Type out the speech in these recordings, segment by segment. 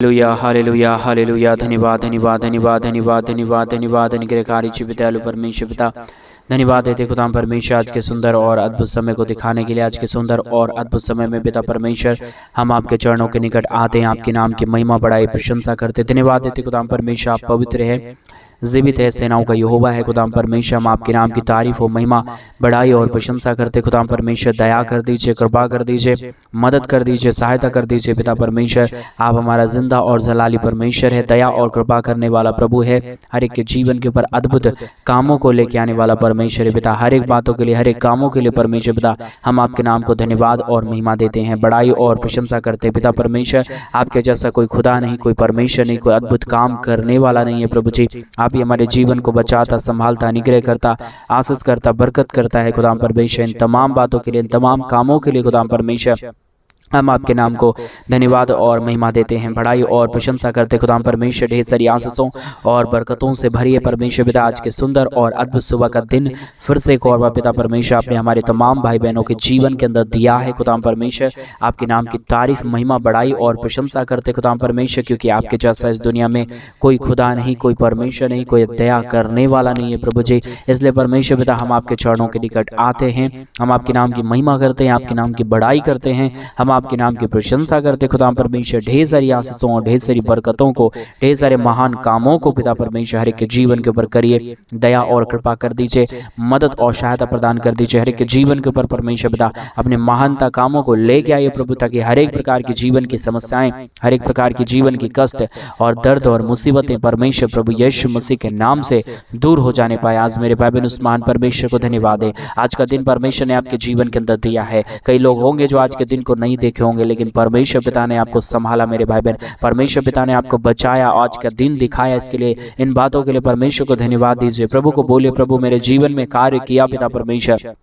Hallelujah hallelujah hallelujah. धन्यवाद धन्यवाद धन्यवाद धन्यवाद धन्यवाद धन्यवाद अनुग्रहकारी विद्यालु परमेश्वर पिता, धन्यवाद देते खुदा परमेश्वर आज के सुंदर और अद्भुत समय को दिखाने के लिए। आज के सुंदर और अद्भुत समय में पिता परमेश्वर हम आपके चरणों के निकट आते हैं, आपके नाम की महिमा बढ़ाई प्रशंसा करते। धन्यवाद देते खुदा परमेश्वर, आप पवित्र है, जीवित है, सेनाओं का यहोवा है। खुदा परमेश्वर हम आपके नाम की तारीफ हो, महिमा बढ़ाई और प्रशंसा करते। खुदा परमेश्वर दया कर दीजिए, कृपा कर दीजिए, मदद कर दीजिए, सहायता कर दीजिए। पिता परमेश्वर आप हमारा जिंदा और जलाली परमेश्वर है, दया और कृपा करने वाला प्रभु है, हर एक के जीवन के ऊपर अद्भुत कामों को लेके आने वाला परमेश्वर है पिता। हर एक बातों के लिए, हर एक कामों के लिए परमेश्वर पिता हम आपके नाम को धन्यवाद और महिमा देते हैं, बढ़ाई और प्रशंसा करते हैं। पिता परमेश्वर आपके जैसा कोई खुदा नहीं, कोई परमेश्वर नहीं, कोई अद्भुत काम करने वाला नहीं है प्रभु जी। आप ही हमारे जीवन को बचाता, संभालता, निग्रह करता, आशीष करता, बरकत करता है खुदा परमेश्वर। इन तमाम बातों के लिए, इन तमाम कामों के लिए खुदा परमेश्वर हम आपके नाम को धन्यवाद और महिमा देते हैं, बढ़ाई और प्रशंसा करते। खुदा परमेश्वर ढेर सारी आशीषों और बरकतों से भरिए परमेश्वर पिता। आज के सुंदर और अद्भुत सुबह का दिन फिर से एक और बार पिता परमेश्वर आपने हमारे तमाम भाई बहनों के जीवन के अंदर दिया है। खुदा परमेश्वर आपके नाम की तारीफ, महिमा, बढ़ाई और प्रशंसा करते खुदा परमेश्वर, क्योंकि आपके जैसा इस दुनिया में कोई खुदा नहीं, कोई परमेश्वर नहीं, कोई दया करने वाला नहीं है प्रभु जी। इसलिए परमेश्वर पिता हम आपके चरणों के निकट आते हैं, हम आपके नाम की महिमा करते हैं, आपके नाम की बढ़ाई करते हैं, हम आपके नाम की प्रशंसा करते खुदा परमेश्वर। ढेर सारी आशीषों और ढेर सारी बरकतों को, ढेर सारे महान कामों को पिता परमेश्वर हर एक के जीवन के ऊपर करिए, दया और कृपा कर दीजिए, मदद और सहायता प्रदान कर दीजिए हर एक के जीवन के ऊपर परमेश्वर पिता। अपने महानता कामों को लेके आइए प्रभु, ताकि हर एक प्रकार की जीवन की समस्याएं, हर एक प्रकार की जीवन की कष्ट और दर्द और मुसीबतें परमेश्वर प्रभु यीशु मसीह के नाम से दूर हो जाने पाए। आज मेरे भाई बहन उस महान परमेश्वर को धन्यवाद है। आज का दिन परमेश्वर ने आपके जीवन के अंदर दिया है। कई लोग होंगे जो आज के दिन को नहीं देखे होंगे, लेकिन परमेश्वर पिता ने आपको संभाला मेरे भाई बहन, परमेश्वर पिता ने आपको बचाया, आज का दिन दिखाया। इसके लिए, इन बातों के लिए परमेश्वर को धन्यवाद दीजिए। प्रभु को बोलिए, प्रभु मेरे जीवन में कार्य किया पिता परमेश्वर,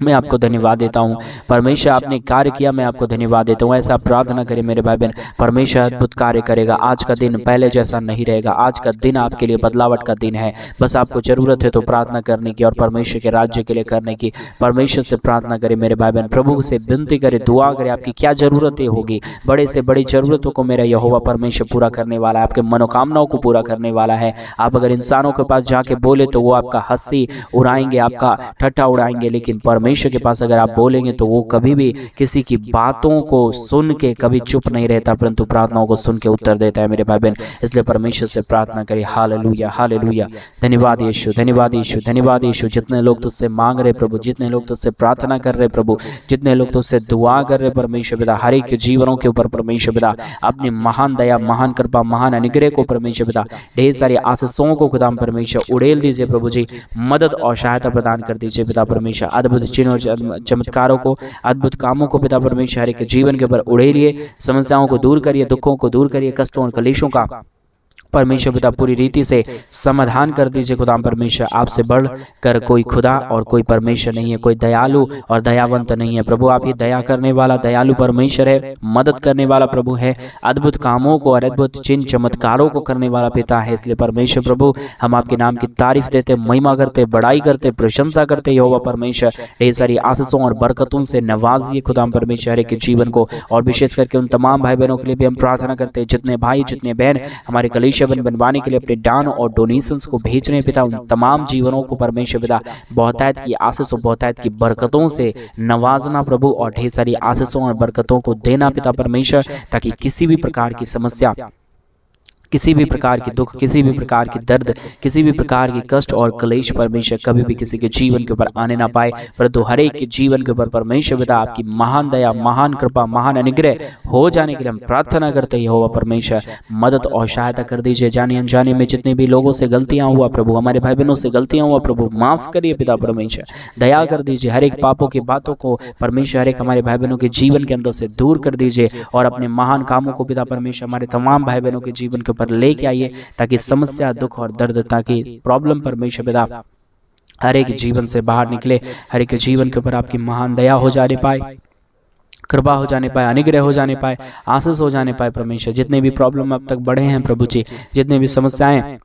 मैं आपको धन्यवाद देता हूँ। परमेश्वर आपने कार्य किया, मैं आपको धन्यवाद देता हूँ। ऐसा प्रार्थना करें मेरे भाई बहन, परमेश्वर अद्भुत कार्य करेगा। आज का दिन पहले जैसा नहीं रहेगा। आज का दिन आपके लिए बदलावट का दिन है। बस आपको जरूरत है तो प्रार्थना करने की और परमेश्वर के राज्य के लिए करने की। परमेश्वर से प्रार्थना करें मेरे भाई बहन, प्रभु से विनती करें, दुआ करें। आपकी क्या जरूरतें होगी, बड़े से बड़ी जरूरतों को मेरा यहोवा परमेश्वर पूरा करने वाला है, आपके मनोकामनाओं को पूरा करने वाला है। आप अगर इंसानों के पास जाके बोले तो वो आपका हंसी उड़ाएंगे, आपका ठट्ठा उड़ाएंगे, लेकिन परमेश्वर के पास अगर आप बोलेंगे तो वो कभी भी किसी की बातों को सुन के कभी चुप नहीं रहता, परंतु प्रार्थनाओं को सुन के उत्तर देता है मेरे भाई बहन। इसलिए परमेश्वर से प्रार्थना करिए। Hallelujah hallelujah. धन्यवाद यीशु, धन्यवाद यीशु, धन्यवाद यीशु। जितने लोग तुझसे मांग रहे प्रभु, जितने लोग तुझसे प्रार्थना कर रहे प्रभु, जितने लोग तुझसे दुआ कर रहे परमेश्वर पिता, हर एक के जीवनों के ऊपर परमेश्वर पिता अपनी महान दया, महान कृपा, महान अनुग्रह को परमेश्वर पिता, ढेर सारी आशीषों को खुदा परमेश्वर उड़ेल दीजिए प्रभु जी। मदद और सहायता प्रदान कर दीजिए पिता परमेश्वर। अद्भुत चिन्ह और चमत्कारों को, अद्भुत कामों को पिता परमेश्वर हर एक के जीवन के ऊपर उड़ेलिए। समस्याओं को दूर करिए, दुखों को दूर करिए, कष्टों और कलेशों का परमेश्वर पिता पूरी रीति से समाधान कर दीजिए। खुदा परमेश्वर आपसे बढ़कर कोई खुदा और कोई परमेश्वर नहीं है, कोई दयालु और दयावंत नहीं है प्रभु। आप ही दया करने वाला दयालु परमेश्वर है, मदद करने वाला प्रभु है, अद्भुत कामों को और अद्भुत चिन्ह चमत्कारों को करने वाला पिता है। इसलिए परमेश्वर प्रभु हम आपके नाम की तारीफ देते, महिमा करते, बढ़ाई करते, प्रशंसा करते। यहोवा परमेश्वर ढेर सारी आशीषों और बरकतों से नवाजिए खुदा परमेश्वर हर एक के जीवन को। और विशेष करके उन तमाम भाई बहनों के लिए भी हम प्रार्थना करते हैं, जितने भाई जितने बहन हमारे कलीसिया बनवाने के लिए अपने दान और डोनेशंस को भेज रहे हैं पिता, उन तमाम जीवनों को परमेश्वर पिता बहुतायत की आशीष और बहुतायत की बरकतों से नवाजना प्रभु, और ढेर सारी आशीषों और बरकतों को देना पिता परमेश्वर, ताकि किसी भी प्रकार की समस्या, किसी भी प्रकार की दुख, किसी भी प्रकार की दर्द, किसी भी प्रकार की कष्ट और क्लेश परमेश्वर कभी भी किसी के जीवन के ऊपर आने ना पाए, परंतु हर एक के जीवन के ऊपर परमेश्वर पिता आपकी महान दया, महान कृपा, महान अनुग्रह हो जाने के लिए हम प्रार्थना करते हैं। यहोवा परमेश्वर मदद और सहायता कर दीजिए। जाने अनजाने में जितने भी लोगों से गलतियां हुआ प्रभु, हमारे भाई बहनों से गलतियां हुआ प्रभु, माफ करिए पिता परमेश्वर, दया कर दीजिए। हर एक पापों की बातों को परमेश्वर हर एक हमारे भाई बहनों के जीवन के अंदर से दूर कर दीजिए, और अपने महान कामों को पिता परमेश्वर हमारे तमाम भाई बहनों के जीवन के पर लेके आइए, ताकि समस्या, दुख और दर्द, ताकि प्रॉब्लम परमेश्वर पिता हर एक जीवन से बाहर निकले। हर एक जीवन के ऊपर आपकी महान दया हो जाने पाए, कृपा हो जाने पाए, अनुग्रह हो जाने पाए, आशीष हो जाने पाए परमेश्वर। जितने भी प्रॉब्लम अब तक बढ़े हैं प्रभु जी, जितने भी समस्याएं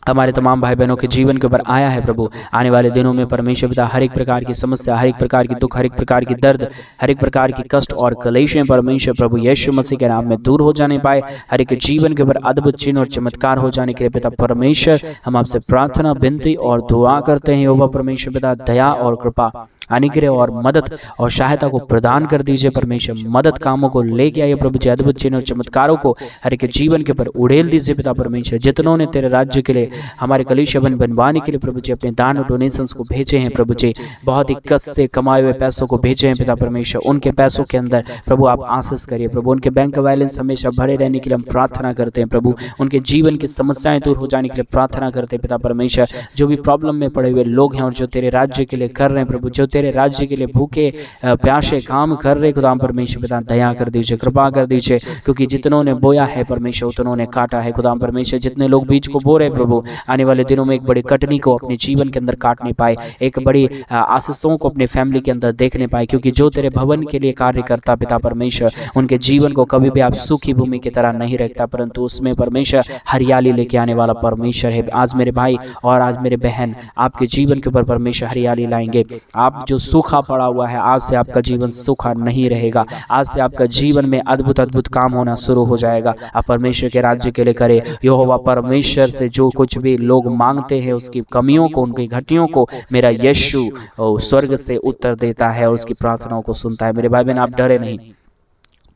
हमारे तमाम भाई बहनों के जीवन के ऊपर आया है प्रभु। आने वाले दिनों में परमेश्वर पिता हर एक प्रकार की समस्या, हर एक प्रकार की दुख, हर एक प्रकार की दर्द, हर एक प्रकार की कष्ट और कलेशें परमेश्वर प्रभु यीशु मसीह के नाम में दूर हो जाने पाए। हर एक जीवन के ऊपर अद्भुत चिन्ह और चमत्कार हो जाने के लिए पिता परमेश्वर हम आपसे प्रार्थना, विनती और दुआ करते हैं। यहोवा परमेश्वर पिता दया और कृपा, अनुग्रह और मदद और सहायता को प्रदान कर दीजिए परमेश्वर। मदद कामों को लेके आइए प्रभु जी, अद्भुत चिन्ह और चमत्कारों को हर एक जीवन के ऊपर उड़ेल दीजिए पिता परमेश्वर। जितनों ने तेरे राज्य के लिए, हमारे कलीसिया बनवाने के लिए प्रभु जी अपने दान और डोनेशंस को भेजे हैं प्रभु जी, बहुत ही कष्ट से कमाए हुए पैसों को भेजे हैं पिता परमेश्वर, उनके पैसों के अंदर प्रभु आप आशीष करिए प्रभु। उनके बैंक बैलेंस हमेशा भरे रहने के लिए हम प्रार्थना करते हैं प्रभु। उनके जीवन की समस्याएं दूर हो जाने के लिए प्रार्थना करते हैं पिता परमेश्वर। जो भी प्रॉब्लम में पड़े हुए लोग हैं और जो तेरे राज्य के लिए कर रहे हैं प्रभु, जो तेरे राज्य के लिए भूखे प्यासे काम कर रहे खुदाम परमेश्वर पिता दया कर दीजिए, कृपा कर दीजिए, क्योंकि जितनों ने बोया है परमेश्वर उतनों ने काटा है खुदाम परमेश्वर। जितने लोग बीज को बो रहे प्रभु, आने वाले दिनों में एक बड़ी कटनी को अपने जीवन के अंदर काटने पाए, एक बड़ी आशीषों को अपने फैमिली के अंदर देखने पाए, क्योंकि जो तेरे भवन के लिए कार्य करता पिता परमेश्वर, उनके जीवन को कभी भी आप सूखी भूमि की तरह नहीं रखता, परंतु उसमें परमेश्वर हरियाली लेके आने वाला परमेश्वर है। आज मेरे भाई और आज मेरे बहन आपके जीवन के ऊपर परमेश्वर हरियाली लाएंगे। आप जो सूखा पड़ा हुआ है, आज से आपका जीवन सूखा नहीं रहेगा। आज से आपका जीवन में अद्भुत अद्भुत काम होना शुरू हो जाएगा। आप परमेश्वर के राज्य के लिए करें। यहोवा परमेश्वर से जो कुछ भी लोग मांगते हैं, उसकी कमियों को, उनकी घटियों को मेरा यीशु स्वर्ग से उत्तर देता है और उसकी प्रार्थनाओं को सुनता है। मेरे भाई बहन आप डरे नहीं,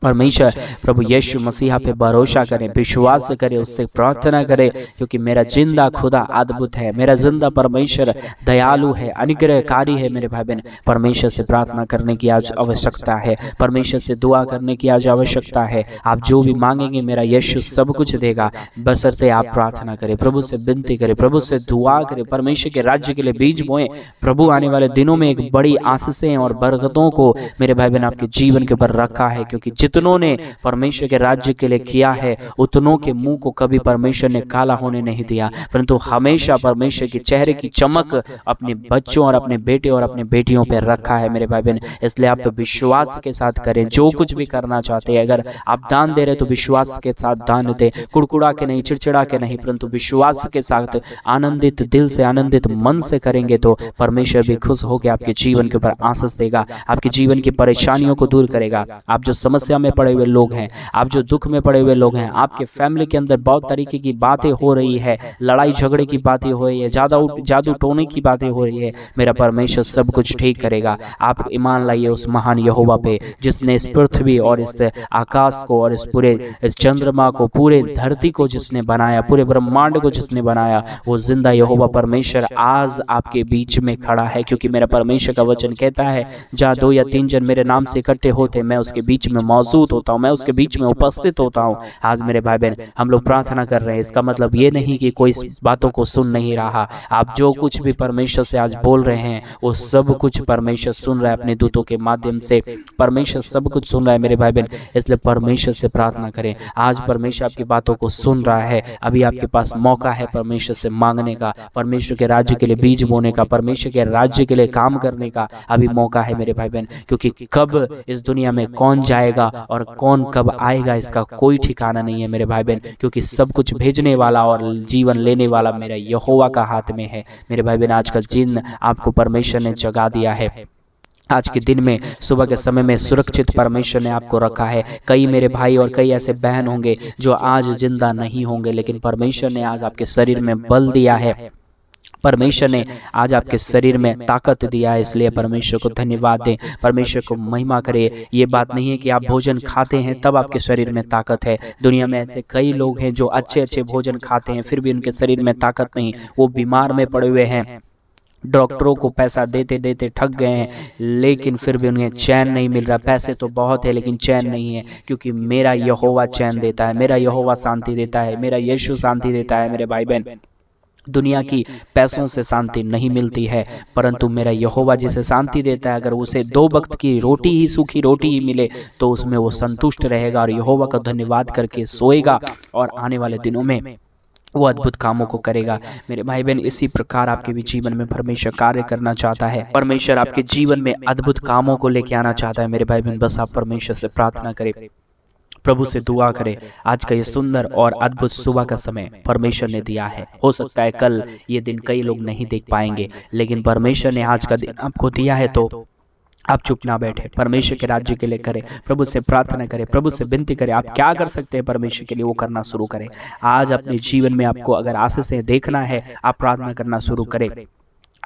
परमेश्वर प्रभु यीशु मसीहा पे भरोसा करें, विश्वास करें, उससे प्रार्थना करें, क्योंकि मेरा जिंदा खुदा अद्भुत है, मेरा जिंदा परमेश्वर दयालु है, अनुग्रहकारी है। मेरे भाई बहन परमेश्वर से प्रार्थना करने की आज आवश्यकता है, परमेश्वर से दुआ करने की आज आवश्यकता है। आप जो भी मांगेंगे मेरा यीशु सब कुछ देगा, बशर्ते आप प्रार्थना करें, प्रभु से विनती करें, प्रभु से दुआ करें, परमेश्वर के राज्य के लिए बीज बोएं। प्रभु आने वाले दिनों में एक बड़ी आशीषें और बरकतों को मेरे भाई बहन आपके जीवन के ऊपर रखा है, क्योंकि जितनों ने परमेश्वर के राज्य के लिए किया है उतनों के मुंह को कभी परमेश्वर ने काला होने नहीं दिया, परंतु हमेशा परमेश्वर के चेहरे की चमक अपने बच्चों और अपने बेटे और अपने बेटियों पर रखा है मेरे भाई बहन। इसलिए आप विश्वास के साथ करें, जो कुछ भी करना चाहते हैं। अगर आप दान दे रहे तो विश्वास के साथ दान दे, कुड़कुड़ा के नहीं, चिड़चिड़ा के नहीं, परंतु विश्वास के साथ आनंदित दिल से, आनंदित मन से करेंगे तो परमेश्वर भी खुश होकर आपके जीवन के ऊपर आशीष देगा, आपके जीवन की परेशानियों को दूर करेगा। आप जो समस्या में पड़े हुए लोग हैं, आप जो दुख में पड़े हुए लोग हैं, आपके फैमिली के अंदर बहुत तरीके की बातें हो रही है, लड़ाई झगड़े की बातें हो रही है, जादू टोने की बातें हो रही है, मेरा परमेश्वर सब कुछ ठीक करेगा। आप ईमान लाइए उस महान यहोवा पे, जिसने इस पृथ्वी और इस आकाश को और इस पूरे इस चंद्रमा को, पूरे धरती को जिसने बनाया, पूरे ब्रह्मांड को जिसने बनाया, वो जिंदा यहोवा परमेश्वर आज आपके बीच में खड़ा है। क्योंकि मेरा परमेश्वर का वचन कहता है, जहाँ 2 या 3 जन मेरे नाम से इकट्ठे होते मैं उसके बीच में मौजूद होता हूँ, मैं उसके बीच में उपस्थित होता हूँ। आज मेरे भाई बहन हम लोग प्रार्थना कर रहे हैं, इसका मतलब ये नहीं कि कोई बातों को सुन नहीं रहा। आप जो कुछ भी परमेश्वर से आज बोल रहे हैं वो सब कुछ परमेश्वर सुन रहा है, अपने दूतों के माध्यम से परमेश्वर सब कुछ सुन रहा है मेरे भाई बहन। इसलिए परमेश्वर से प्रार्थना करें। आज परमेश्वर आपकी बातों को सुन रहा है, अभी आपके पास मौका है परमेश्वर से मांगने का, परमेश्वर के राज्य के लिए बीज बोने का, परमेश्वर के राज्य के लिए काम करने का अभी मौका है मेरे भाई बहन। क्योंकि कब इस दुनिया में कौन जाएगा और कौन कब आएगा इसका कोई ठिकाना नहीं है मेरे भाई बहन, क्योंकि सब कुछ भेजने वाला और जीवन लेने वाला मेरा यहोवा का हाथ में है मेरे भाई बहन। आज का दिन आपको परमेश्वर ने जगा दिया है, आज के दिन में सुबह के समय में सुरक्षित परमेश्वर ने आपको रखा है। कई मेरे भाई और कई ऐसे बहन होंगे जो आज जिंदा नहीं होंगे, लेकिन परमेश्वर ने आज आपके शरीर में बल दिया है, परमेश्वर ने आज आपके शरीर में ताकत दिया है। इसलिए परमेश्वर को धन्यवाद दें, परमेश्वर को महिमा करें। ये बात नहीं है कि आप भोजन खाते हैं तब आपके शरीर में ताकत है। दुनिया में ऐसे कई लोग हैं जो अच्छे अच्छे भोजन खाते हैं फिर भी उनके शरीर में ताकत नहीं, वो बीमार में पड़े हुए हैं, डॉक्टरों को पैसा देते देते थक गए हैं, लेकिन फिर भी उन्हें चैन नहीं मिल रहा। पैसे तो बहुत है लेकिन चैन नहीं है, क्योंकि मेरा यहोवा चैन देता है, मेरा यहोवा शांति देता है, मेरा यीशु शांति देता है मेरे भाई बहन। दुनिया की पैसों से शांति नहीं मिलती है, परंतु मेरा यहोवा जिसे शांति देता है, अगर उसे 2 वक्त की रोटी ही, सूखी रोटी ही मिले तो उसमें वो संतुष्ट रहेगा और यहोवा का धन्यवाद करके सोएगा और आने वाले दिनों में वो अद्भुत कामों को करेगा मेरे भाई बहन। इसी प्रकार आपके भी जीवन में परमेश्वर कार्य करना चाहता है, परमेश्वर आपके जीवन में अद्भुत कामों को लेके आना चाहता है मेरे भाई बहन। बस आप परमेश्वर से प्रार्थना करें, प्रभु से दुआ करें। आज का ये सुंदर और अद्भुत सुबह का समय परमेश्वर ने दिया है। हो सकता है कल ये दिन कई लोग नहीं देख पाएंगे, लेकिन परमेश्वर ने आज का दिन आपको दिया है, तो आप चुप ना बैठे, परमेश्वर के राज्य के लिए करें, प्रभु से प्रार्थना करें, प्रभु से विनती करें। आप क्या कर सकते हैं परमेश्वर के लिए, वो करना शुरू करें। आज अपने जीवन में आपको अगर आशीषें देखना है, आप प्रार्थना करना शुरू करें।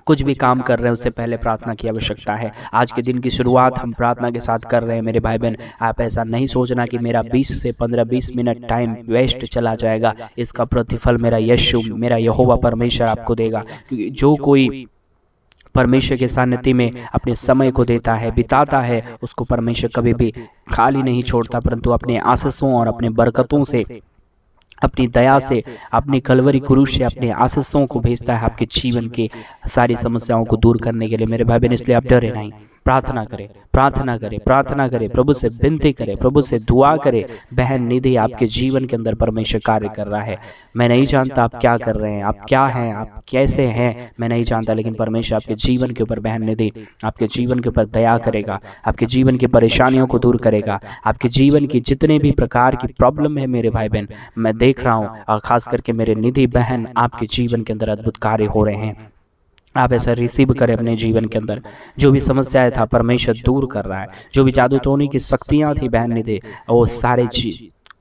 कुछ भी काम कर रहे हैं उससे पहले प्रार्थना की आवश्यकता है। आज के दिन की शुरुआत हम प्रार्थना के साथ कर रहे हैं मेरे भाई बहन। आप ऐसा नहीं सोचना कि मेरा 20 से 15-20 मिनट टाइम वेस्ट चला जाएगा, इसका प्रतिफल मेरा यीशु, मेरा यहोवा परमेश्वर आपको देगा। क्योंकि जो कोई परमेश्वर के सानिध्य में अपने समय को देता है, बिताता है, उसको परमेश्वर कभी भी खाली नहीं छोड़ता, परंतु अपने आशीषों और अपने बरकतों से, अपनी दया से, अपनी कलवरी क्रूस से अपने आशीषों को भेजता है आपके जीवन की सारी समस्याओं को दूर करने के लिए मेरे भाई बहन। इसलिए आप डरे नहीं, प्रार्थना करें, प्रार्थना करें, प्रार्थना करें, प्रभु से विनती करें, प्रभु से दुआ करें। बहन निधि, आपके जीवन के अंदर परमेश्वर कार्य कर रहा है। मैं नहीं जानता आप क्या कर रहे हैं, आप क्या हैं, आप कैसे हैं, मैं नहीं जानता, लेकिन परमेश्वर आपके जीवन के ऊपर, बहन निधि, आपके जीवन के ऊपर दया करेगा, आपके जीवन की परेशानियों को दूर करेगा। आपके जीवन की जितने भी प्रकार की प्रॉब्लम है मेरे भाई बहन, मैं देख रहा हूँ, और खास करके मेरे निधि बहन, आपके जीवन के अंदर अद्भुत कार्य हो रहे हैं। आप ऐसा रिसीव करें अपने जीवन के अंदर। जो भी समस्याएं था परमेश्वर दूर कर रहा है। जो भी जादू टोने की शक्तियां थी बहन निधि, वो सारे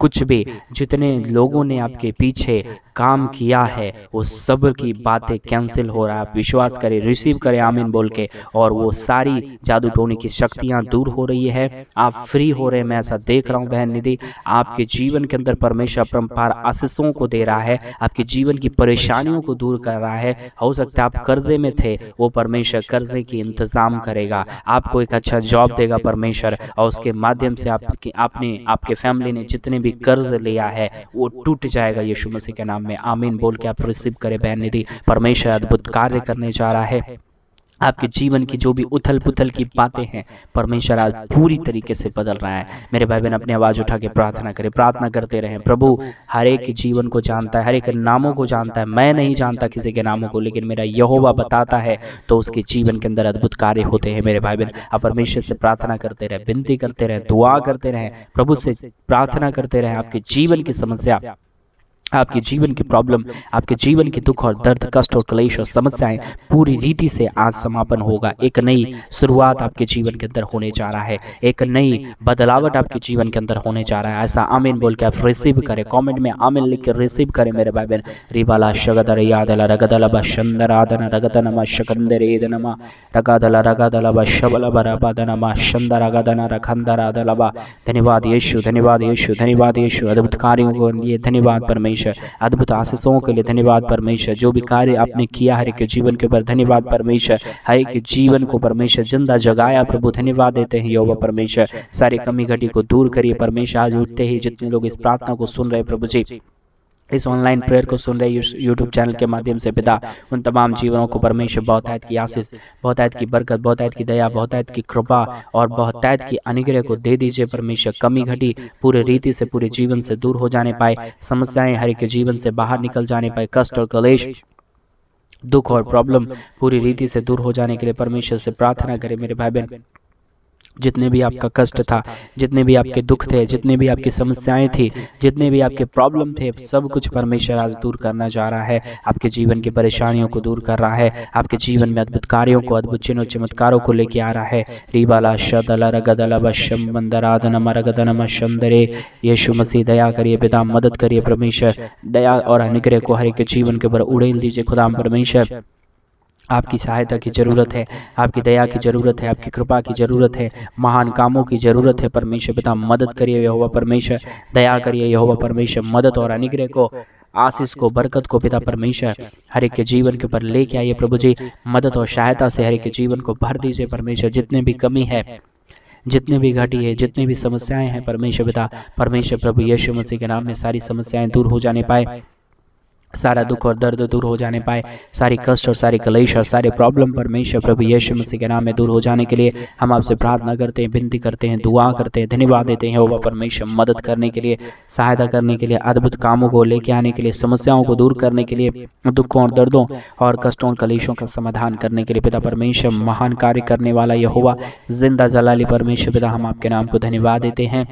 कुछ भी जितने लोगों ने आपके पीछे काम किया है, वो सब की बातें कैंसिल हो रहा है। आप विश्वास करें, रिसीव करें आमीन बोल के, और वो सारी जादू टोने की शक्तियां दूर हो रही है। आप फ्री हो रहे हैं, मैं ऐसा देख रहा हूं बहन निधि। आपके जीवन के अंदर परमेश्वर अपरंपार आशीषों को दे रहा है, आपके जीवन की परेशानियों को दूर कर रहा है। हो सकता है आप कर्जे में थे, वो परमेश्वर कर्जे की इंतजाम करेगा, आपको एक अच्छा जॉब देगा परमेश्वर, और उसके माध्यम से आपके फैमिली ने जितने भी कर्ज लिया है वो टूट जाएगा यीशु मसीह के नाम में। आमीन बोल के आप रिसीव करें बहन निधि। परमेश्वर अद्भुत कार्य करने जा रहा है। आपके जीवन की जो भी उथल पुथल की बातें हैं, परमेश्वर आज पूरी तरीके से बदल रहा है। मेरे भाई बहन अपनी आवाज उठा के प्रार्थना करें, प्रार्थना करते रहें। प्रभु हर एक के जीवन को जानता है, हर एक नामों को जानता है। मैं नहीं जानता किसी के नामों को, लेकिन मेरा यहोवा बताता है, तो उसके जीवन के अंदर अद्भुत कार्य होते हैं। मेरे भाई बहन आप परमेश्वर से प्रार्थना करते रहे, विनती करते रहे, दुआ करते रहे, प्रभु से प्रार्थना करते रहे। आपके जीवन की समस्या, आपके जीवन की प्रॉब्लम, आपके जीवन के दुख और दर्द, कष्ट और क्लेश और समस्याएं पूरी रीति से आज समापन होगा। एक नई शुरुआत आपके जीवन के अंदर होने जा रहा है, एक नई बदलावट आपके जीवन के अंदर होने जा रहा है। ऐसा आमीन बोल के आप रिसीव करें, कमेंट में आमीन लिख के रिसीव करें मेरे भाई बहन। रिबाला शगदर यादला रगदला बशंदरादन रगदनमा शकंदरेदनमा रगदला रगदला बशबला बराबादनमा शंदरगदना रखंदरादलबा। धन्यवाद यीशु, धन्यवाद यीशु, धन्यवाद यीशु। अद्भुत कार्यों के लिए धन्यवाद परमेश्वर, अद्भुत आशीषों के लिए धन्यवाद परमेश्वर। जो भी कार्य आपने किया हर एक के जीवन के ऊपर धन्यवाद परमेश्वर। हर एक के जीवन को परमेश्वर जिंदा जगाया प्रभु, धन्यवाद देते हैं यहोवा परमेश्वर। सारी कमी घटी को दूर करिए परमेश्वर। आज उठते ही जितने लोग इस प्रार्थना को सुन रहे प्रभु जी, इस ऑनलाइन प्रेयर को सुन रहे यूट्यूब चैनल के माध्यम से पिता, उन तमाम जीवनों को परमेश्वर बहुतायत की आशीष, बहुतायत की बरकत, बहुतायत की दया, बहुतायत की कृपा और बहुतायत की अनुग्रह को दे दीजिए परमेश्वर। कमी घटी पूरे रीति से पूरे जीवन से दूर हो जाने पाए, समस्याएं हर एक के जीवन से बाहर निकल जाने पाए, कष्ट और क्लेश, दुख और प्रॉब्लम पूरी रीति से दूर हो जाने के लिए परमेश्वर से प्रार्थना करें मेरे भाई बहन। जितने भी आपका कष्ट था, जितने भी आपके दुख थे, जितने भी आपकी समस्याएं थी, जितने भी आपके प्रॉब्लम थे, सब कुछ परमेश्वर आज दूर करना चाह रहा है। आपके जीवन की परेशानियों को दूर कर रहा है, आपके जीवन में अद्भुत कार्यों को, अद्भुत चिन्हों चमत्कारों को लेके आ रहा है। रिबाला शदला रगदला बशम बंदरादनम रगदनम शंदरे। यीशु मसीह दया करिए पिता, मदद करिए परमेश्वर। दया और अनुग्रह को हर एक के जीवन के ऊपर उड़ेल दीजिए खुदा परमेश्वर। आपकी सहायता की ज़रूरत है, आपकी दया की ज़रूरत है, आपकी कृपा की ज़रूरत है, महान कामों की ज़रूरत है परमेश्वर पिता। मदद करिए यहोवा परमेश्वर, दया करिए यहोवा परमेश्वर। मदद और अनुग्रह को, आशीष को, बरकत को पिता परमेश्वर हर एक के जीवन के ऊपर लेके आइए प्रभु जी। मदद और सहायता से हर एक के जीवन को भर दीजिए परमेश्वर। जितने भी कमी है, जितने भी घटी है, जितनी भी समस्याएं हैं परमेश्वर पिता, परमेश्वर प्रभु यीशु मसीह के नाम में सारी समस्याएं दूर हो जाने पाए, सारा दुख और दर्द दूर हो जाने पाए, सारी कष्ट और सारी क्लेश और सारे प्रॉब्लम परमेश्वर प्रभु यीशु मसीह के नाम में दूर हो जाने के लिए हम आपसे प्रार्थना करते हैं, विनती करते हैं, दुआ करते हैं, धन्यवाद देते हैं यहोवा परमेश्वर। मदद करने के लिए, सहायता करने के लिए, अद्भुत कामों को लेके आने के लिए, समस्याओं को दूर करने के लिए, दुखों और दर्दों और कष्टों और क्लेशों का समाधान करने के लिए पिता परमेश्वर, महान कार्य करने वाला यहोवा जिंदा जलाली परमेश्वर पिता, हम आपके नाम को धन्यवाद देते हैं।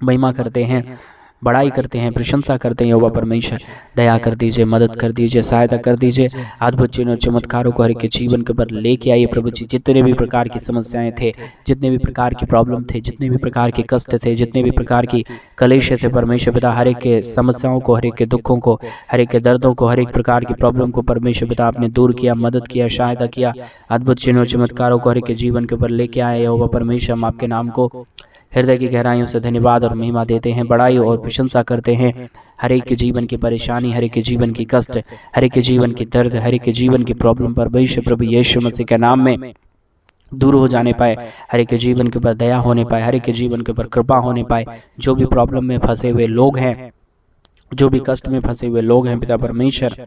महिमा करते हैं, बड़ाई करते हैं, प्रशंसा करते हैं। यहोवा परमेश्वर दया कर दीजिए, मदद कर दीजिए, सहायता कर दीजिए। अद्भुत चिन्ह और चमत्कारों को हर के जीवन के ऊपर लेके आइए प्रभु जी। जितने भी प्रकार की समस्याएं थे, जितने भी प्रकार की प्रॉब्लम थे, जितने भी प्रकार के कष्ट थे, जितने भी प्रकार की कलेश थे परमेश्वर पिता, हर एक के समस्याओं को, हर एक के दुखों को, हर एक के दर्दों को, हर एक प्रकार की प्रॉब्लम को परमेश्वर पिता आपने दूर किया, मदद किया, सहायता किया। अद्भुत चिन्ह और चमत्कारों को हर एक के जीवन के ऊपर लेके आए यहोवा परमेश्वर। हम आपके नाम को हृदय की गहराइयों से धन्यवाद और महिमा देते हैं, बड़ाई और प्रशंसा करते हैं। हर एक के जीवन की परेशानी, हर एक के जीवन की कष्ट, हर एक के जीवन की दर्द, हर एक के जीवन की प्रॉब्लम परमेश्वर प्रभु यीशु मसीह के नाम में दूर हो जाने पाए। हर एक के जीवन के ऊपर दया होने पाए, हर एक के जीवन के ऊपर कृपा होने पाए। जो भी प्रॉब्लम में फंसे हुए लोग हैं, जो भी कष्ट में फंसे हुए लोग हैं पिता परमेश्वर,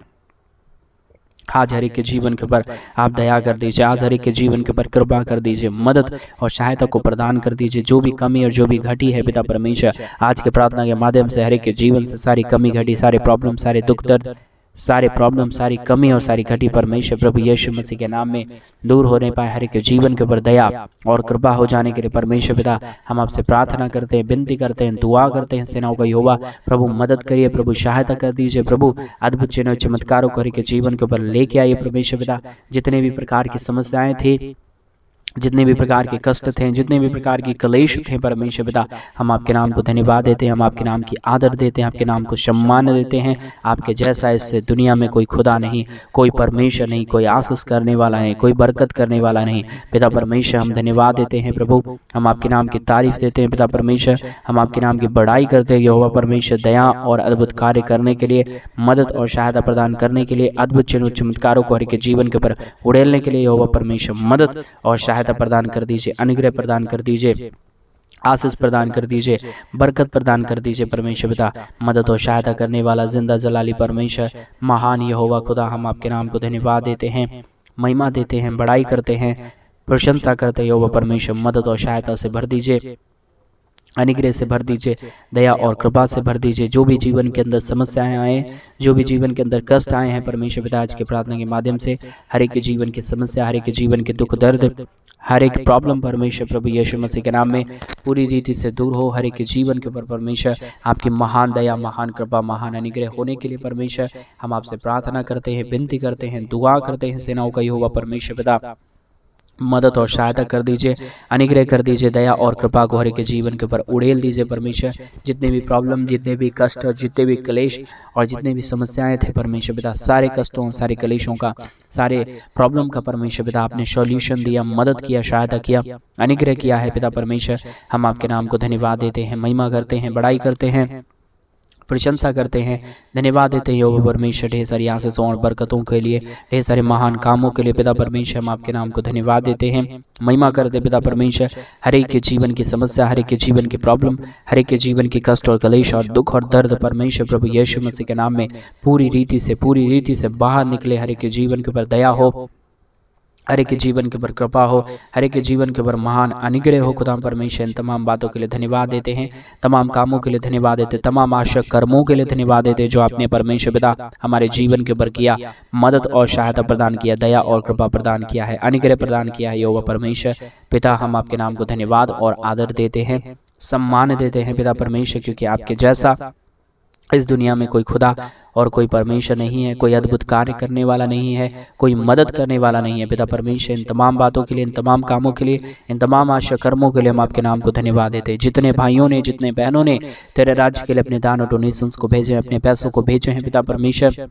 आज हर एक के जीवन के ऊपर आप दया कर दीजिए। आज हर एक के जीवन के ऊपर कृपा कर दीजिए, मदद और सहायता को प्रदान कर दीजिए। जो भी कमी और जो भी घटी है पिता परमेश्वर, आज के प्रार्थना के माध्यम से हर एक के जीवन से सारी कमी घटी, सारे प्रॉब्लम, सारे दुख दर्द, सारे प्रॉब्लम, सारी कमी और सारी घटी परमेश्वर प्रभु यीशु मसीह के नाम में दूर होने पाए। हर एक के जीवन के ऊपर दया और कृपा हो जाने के लिए परमेश्वर पिता हम आपसे प्रार्थना करते हैं, विनती करते हैं, दुआ करते हैं। सेनाओं का यहोवा प्रभु मदद करिए, प्रभु सहायता कर दीजिए। प्रभु अद्भुत चिन्ह चमत्कारों को हर एक के जीवन के ऊपर लेके आइए परमेश्वर पिता। जितने भी प्रकार की समस्याएं थी, जितने भी प्रकार के कष्ट थे, जितने भी प्रकार की कलेश थे परमेश्वर पिता, हम आपके नाम को धन्यवाद देते हैं, हम आपके नाम की आदर देते हैं, आपके नाम को सम्मान देते हैं। आपके जैसा इस दुनिया में कोई खुदा नहीं, कोई परमेश्वर नहीं, कोई आशीष करने वाला नहीं, कोई बरकत करने वाला नहीं पिता परमेश्वर। हम धन्यवाद देते हैं प्रभु, हम आपके नाम की तारीफ देते हैं पिता परमेश्वर। हम आपके नाम की बड़ाई करते हैं यहोवा परमेश्वर, दया और अद्भुत कार्य करने के लिए, मदद और सहायता प्रदान करने के लिए, अद्भुत चिन्ह चमत्कारों को हर के जीवन के ऊपर उड़ेलने के लिए यहोवा परमेश्वर मदद और सहायता प्रदान कर दीजिए, अनुग्रह प्रदान कर दीजिए, आशीष प्रदान कर दीजिए, बरकत प्रदान कर दीजिए परमेश्वर पिता। मदद और सहायता करने वाला जिंदा जलाली परमेश्वर, महान यहोवा खुदा, हम आपके नाम को धन्यवाद देते हैं, महिमा देते हैं, बड़ाई करते हैं, प्रशंसा करते हैं यहोवा परमेश्वर। मदद और सहायता से भर दीजिए, अनुग्रह से भर दीजिए, दया और कृपा से भर दीजिए। जो भी जीवन के अंदर समस्याएं आए, जो भी जीवन के अंदर कष्ट आए हैं परमेश्वर पिता, आज के प्रार्थना के माध्यम से हर एक के जीवन की समस्या, हर एक के जीवन के दुख दर्द, हर एक प्रॉब्लम परमेश्वर प्रभु यीशु मसीह के नाम में पूरी रीति से दूर हो। हर एक के जीवन के ऊपर परमेश्वर आपकी महान दया, महान कृपा, महान अनुग्रह होने के लिए परमेश्वर हम आपसे प्रार्थना करते हैं, विनती करते हैं, दुआ करते हैं। सेनाओं का यहोवा परमेश्वर पिता मदद और सहायता कर दीजिए, अनुग्रह कर दीजिए, दया और कृपा को हर एक के जीवन के ऊपर उड़ेल दीजिए परमेश्वर। जितने भी प्रॉब्लम, जितने भी कष्ट और जितने भी क्लेश और जितने भी समस्याएं थे परमेश्वर पिता, सारे कष्टों, सारे क्लेशों का, सारे प्रॉब्लम का परमेश्वर पिता आपने सॉल्यूशन दिया, मदद किया, सहायता किया, अनुग्रह किया है पिता परमेश्वर। हम आपके नाम को धन्यवाद देते हैं, महिमा करते हैं, बड़ाई करते हैं, प्रशंसा करते हैं, धन्यवाद देते हैं यहोवा परमेश्वर ढेर सारी आशीषों और बरकतों के लिए, ढेर सारे महान कामों के लिए पिता परमेश्वर। हम आपके नाम को धन्यवाद देते हैं, महिमा करते पिता परमेश्वर। हर एक के जीवन की समस्या, हर एक के जीवन की प्रॉब्लम, हर एक के जीवन की कष्ट और कलेश और दुख और दर्द परमेश्वर प्रभु यीशु मसीह के नाम में पूरी रीति से बाहर निकले। हर एक के जीवन के ऊपर दया हो, हर एक के जीवन के ऊपर कृपा हो, हर एक के जीवन के ऊपर महान अनुग्रह हो खुदा परमेश्वर। इन तमाम बातों के लिए धन्यवाद देते हैं, तमाम कामों के लिए धन्यवाद देते हैं, तमाम आवश्यक कर्मों के लिए धन्यवाद देते हैं जो आपने परमेश्वर पिता हमारे जीवन के ऊपर किया, मदद और सहायता प्रदान किया, दया और कृपा प्रदान किया है, अनुग्रह प्रदान किया है यहोवा परमेश्वर पिता। हम आपके नाम को धन्यवाद और आदर देते हैं, सम्मान देते हैं पिता परमेश्वर, क्योंकि आपके जैसा इस दुनिया में कोई खुदा और कोई परमेश्वर नहीं है, कोई अद्भुत कार्य करने वाला नहीं है, कोई मदद करने वाला नहीं है पिता परमेश्वर। इन तमाम बातों के लिए, इन तमाम कामों के लिए, इन तमाम आशा कर्मों के लिए हम आपके नाम को धन्यवाद देते हैं। जितने भाइयों ने, जितने बहनों ने तेरे राज्य के लिए अपने दान और डोनेशंस को भेजे, अपने पैसों को भेजे हैं पिता परमेश्वर,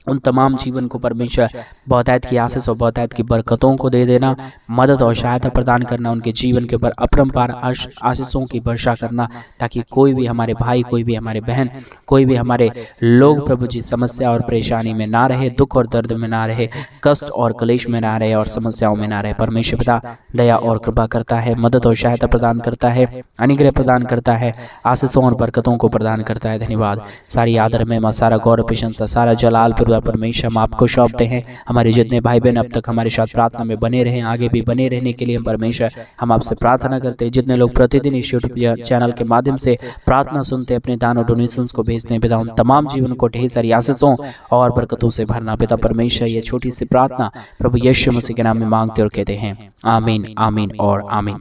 उन तमाम जीवन को परमेश्वर बहुतायत की आशीष और बहुतायत की बरकतों को दे देना, मदद और सहायता प्रदान करना, उनके जीवन के ऊपर अपरंपार आशीषों की वर्षा करना, ताकि कोई भी हमारे भाई, कोई भी हमारे बहन, कोई भी हमारे लोग प्रभु जी समस्या और परेशानी में ना रहे, दुख और दर्द में ना रहे, कष्ट और क्लेश में ना रहे और समस्याओं में ना रहे। परमेश्वर पिता दया और कृपा करता है, मदद और सहायता प्रदान करता है, अनुग्रह प्रदान करता है, आशीषों और बरकतों को प्रदान करता है। धन्यवाद। सारी आदर में सारा गौरव प्रशंसा, सारा जलाल परमेश्वर हम आपको सौंपते हैं। हमारे जितने भाई बहन अब तक हमारे साथ प्रार्थना में बने रहे, आगे भी बने रहने के लिए परमेश्वर हम आपसे प्रार्थना करते हैं। जितने लोग प्रतिदिन इस यूट्यूब चैनल के माध्यम से प्रार्थना सुनते हैं, अपने दान और डोनेशंस को भेजते हैं पिता, उन तमाम जीवन को ढेर सारी आशीषों और बरकतों से भरना पिता परमेश्वर। ये छोटी सी प्रार्थना प्रभु यीशु मसीह के नाम में मांगते और कहते हैं आमीन, आमीन और आमीन।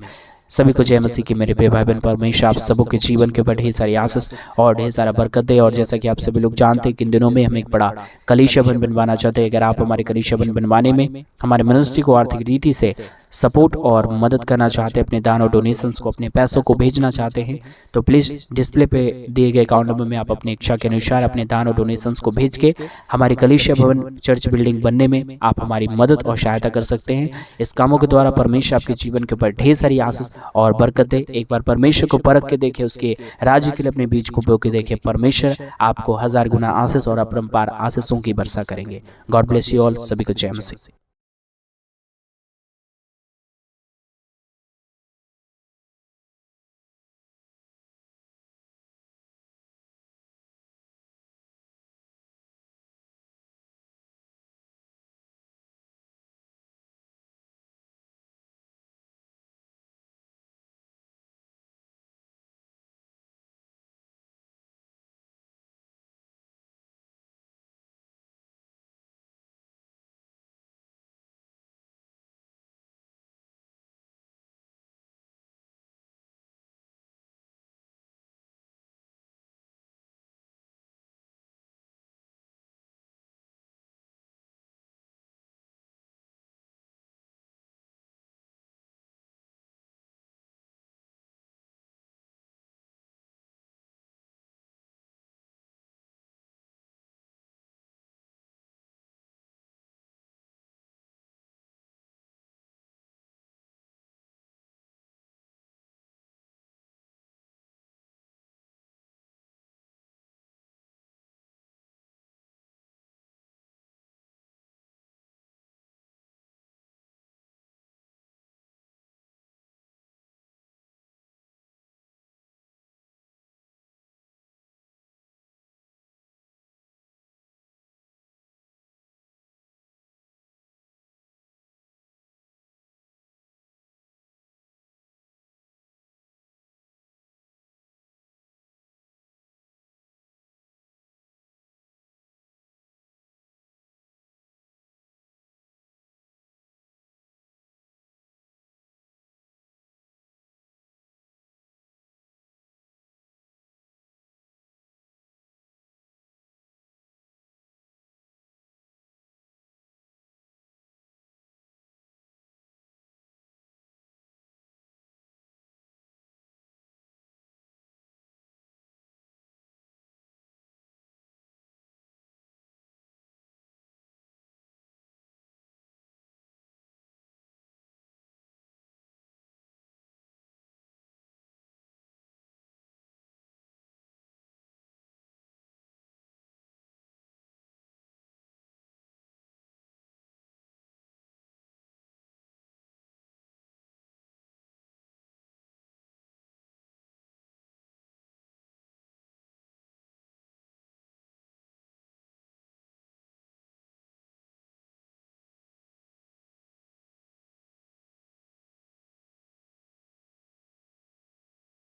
सभी को जय मसीह की मेरे प्रिय भाई बहन। परमेश्वर आप सबों के जीवन के ऊपर ढेर सारी आशीष और ढेर सारा बरकत दे। और जैसा कि आप सभी लोग जानते हैं कि इन दिनों में हम एक बड़ा कलीसिया भवन बनवाना चाहते हैं। अगर आप हमारे कलीसिया भवन बनवाने में हमारे मिनिस्ट्री को आर्थिक रीति से सपोर्ट और मदद करना चाहते हैं, अपने दान और डोनेशंस को, अपने पैसों को भेजना चाहते हैं, तो प्लीज़ डिस्प्ले पे दिए गए अकाउंट नंबर में आप अपनी इच्छा के अनुसार अपने दान और डोनेशंस को भेज के हमारी कलीसिया भवन चर्च बिल्डिंग बनने में आप हमारी मदद और सहायता कर सकते हैं। इस कामों के द्वारा परमेश्वर आपके जीवन के ऊपर ढेर सारी आशीष और बरकत दे। एक बार परमेश्वर को परख के देखे, उसके राज्य के लिए अपने बीज को बो के देखे। परमेश्वर आपको 1000 गुना आशीष और अपरंपार आशीषों की वर्षा करेंगे। God bless you all. सभी को जय मसीह।